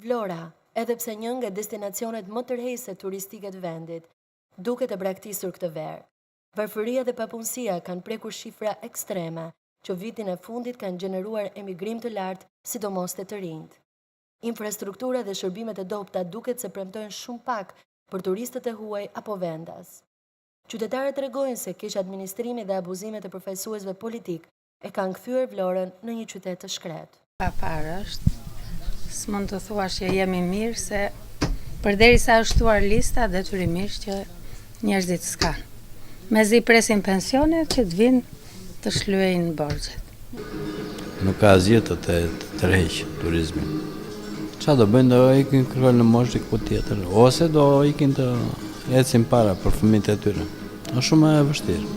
Vlora, edhe pse një nga destinacionet më tërheqëse turistike të vendit, duket e braktisur këtë verë. Varfëria dhe papunësia kanë prekur shifra ekstreme, që vitin e fundit kanë gjeneruar emigrim të lartë, sidomos të rinjt. Infrastruktura dhe shërbimet e dobta duket se premtojnë shumë pak për turistët e huaj apo vendas. Qytetarët tregojnë se keq administrimi dhe abuzimet e përfaqësuesve politik e kanë kthyer Vlorën në një qytet të shkret. Pa parë është, s'mund të thuash që jemi mirë, se përderisa është shtuar lista detyrimisht që njerëzit s'ka. Mezi presin pensionet që të vinë të shlyejnë borxhet. Nuk ka asgjë të tërheq turizmin. Qa do bëjnë, do ikin kërkojnë në moshë diku tjetër, ose do ikin të ecin para për fëmijët e tyre. Është shumë e vështirë.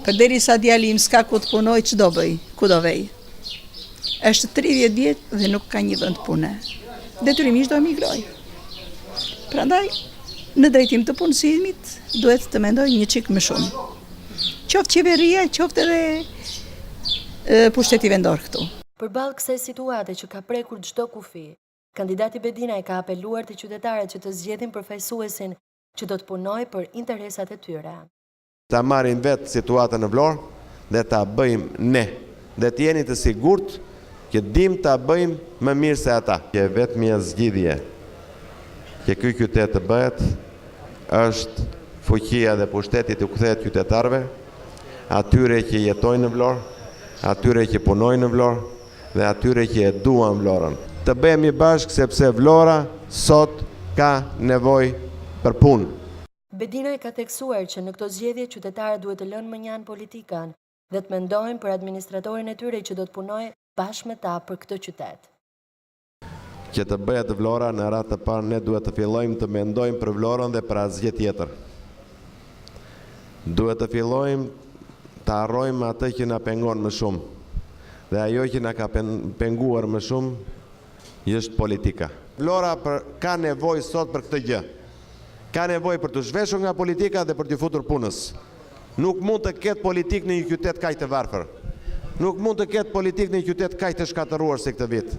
Përderisa djali im s'ka ku të punoj, ç'do bëj, ku do vej? Është 30 vjetë dhe nuk ka një vend pune. Detyrimisht do emigroj. Prandaj, në drejtim të punësimit, duhet të mendoj një çik më shumë. Qoftë qeveria, qoftë edhe pushteti vendor këtu. Përballë kësaj situate që ka prekur çdo kufi, kandidati Bedinaj ka apeluar te qytetarët që të zgjedhin përfaqësuesin që do të punojë për interesat e tyre. Ta marrin vetë situatën në Vlorë dhe ta bëjmë ne, dhe të jeni të sigurt që dim ta bëjmë më mirë se ata. Që vetëm një zgjidhje që ky qytet të bëhet është fuqia dhe pushteti të kthehet qytetarëve, atyre që jetojnë në Vlorë, atyre që punojnë në Vlorë dhe atyre që e duan Vlorën. Të bëhemi bashkë sepse Vlora sot ka nevojë për punë. Bedinaj ka theksuar që në këto zgjedhje qytetarët duhet të lënë mënjan politikan dhe të mendojnë për administratorin e tyre që do të punojë bashkë me ta për këtë qytet. Që të bëhet Vlora, në radhë të parë ne duhet të fillojmë të mendojmë për Vlorën dhe për asgjë tjetër. Duhet të fillojmë të harrojmë atë që na pengon më shumë. Dhe ajo që na ka penguar më shumë është politika. Vlora ka nevojë sot për këtë gjë. Ka nevojë për të zhveshur nga politika dhe për të futur punës. Nuk mund të ketë politik në një qytet kaq të varfër. Nuk mund të ketë politik në një qytet kaq të shkatëruar si këtë vit.